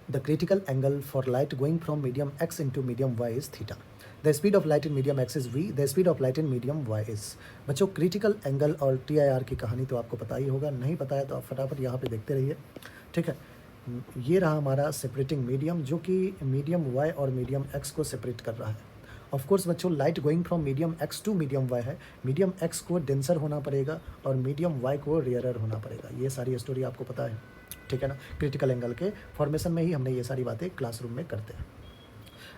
The critical angle for light going from medium x into medium y is theta. The speed of light in medium x is v. The speed of light in medium y is. बच्चों critical angle और TIR की कहानी तो आपको पता ही होगा, नहीं पता है तो आप फटाफट यहाँ पे देखते रहिए, ठीक है। ये रहा हमारा सेपरेटिंग मीडियम जो कि मीडियम y और मीडियम x को सेपरेट कर रहा है। ऑफ कोर्स बच्चों light going from medium x to medium y है, मीडियम x को डेंसर होना पड़ेगा और मीडियम y को रेयरर होना पड़ेगा। ये सारी स्टोरी आपको पता है, ठीक है ना। क्रिटिकल एंगल के फॉर्मेशन में ही हमने ये सारी बातें क्लासरूम में करते हैं।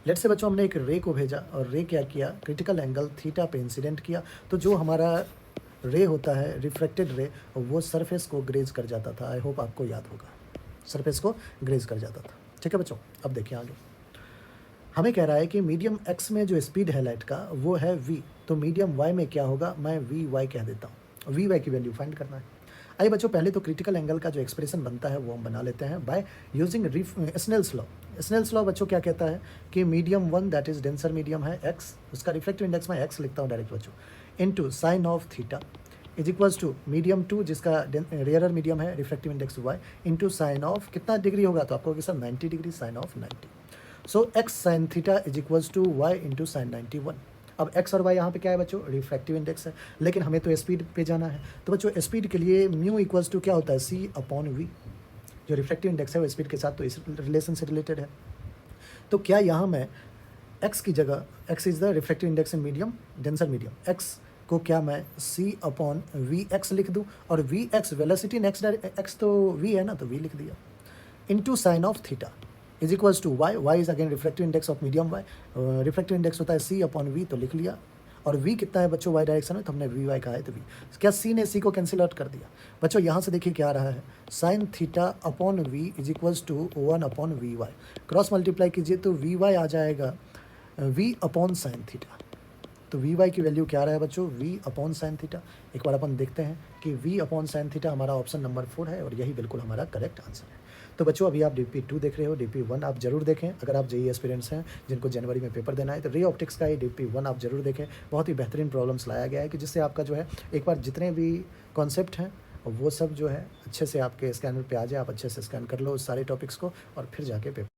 लेट से बच्चों हमने एक रे को भेजा और रे क्या किया, क्रिटिकल एंगल थीटा पे इंसिडेंट किया, तो जो हमारा रे होता है रिफ्लेक्टेड रे वो सरफेस को ग्रेज कर जाता था। आई होप आपको याद होगा, सरफेस को ग्रेज कर जाता था, ठीक है बच्चों। अब देखिए आगे हमें कह रहा है कि मीडियम x में जो स्पीड है लाइट का वो है v, तो मीडियम y में क्या होगा, मैं vy कह देता हूँ। vy की वैल्यू फाइंड करना है। आइए बच्चों पहले तो क्रिटिकल एंगल का जो एक्सप्रेशन बनता है वो हम बना लेते हैं by using Snell's law. Snell's law बच्चों क्या कहता है कि medium one that is denser medium है x, उसका रिफ्लेक्टिव इंडेक्स मैं x लिखता हूँ डायरेक्ट बच्चों, into sine of theta is equals to medium two जिसका रेयरर मीडियम है reflective index y into sine of कितना डिग्री होगा, तो आपको sir 90 degree, sine of 90। So x sine theta is equals to y into sign 91। अब x और y यहाँ पे क्या है बच्चों, रिफ्रैक्टिव इंडेक्स है, लेकिन हमें तो स्पीड पे जाना है, तो बच्चों स्पीड के लिए म्यू इक्वल्स टू क्या होता है, c अपॉन v। जो रिफ्रैक्टिव इंडेक्स है वो स्पीड के साथ तो इस रिलेशन से रिलेटेड है। तो क्या यहाँ मैं x की जगह, x is the refractive index in medium denser medium, x को क्या मैं c अपॉन वी एक्स लिख दूँ, और v x velocity next x तो v है ना, तो v लिख दिया, into sine of theta is equals to y, y is again reflective index of medium y, reflective index होता है सी अपॉन वी, तो लिख लिया। और v कितना है बच्चों वाई डायरेक्शन में, तो हमने वी वाई कहा है, तो v क्या c ने c को कैंसिल आउट कर दिया। बच्चों यहाँ से देखिए क्या आ रहा है, sine theta upon v is equals to 1 upon v y, cross multiply कीजिए तो वी वाई आ जाएगा v अपॉन साइन थीटा। तो वी वाई की वैल्यू क्या आ रहा है बच्चों, v अपॉन साइन थीटा। एक बार अपन देखते हैं कि v अपॉन साइन थीटा हमारा ऑप्शन नंबर 4 है और यही बिल्कुल हमारा करेक्ट आंसर है। तो बच्चों अभी आप DP2 देख रहे हो, DP1 आप जरूर देखें अगर आप जेईई एस्पिरेंट्स हैं जिनको जनवरी में पेपर देना है, तो रे ऑप्टिक्स का ये DP1 आप जरूर देखें। बहुत ही बेहतरीन प्रॉब्लम्स लाया गया है कि जिससे आपका जो है एक बार जितने भी कॉन्सेप्ट हैं वो सब जो है अच्छे से आपके स्कैनर पे आ जाए, आप अच्छे से स्कैन कर लो उस सारे टॉपिक्स को और फिर जाके पेपर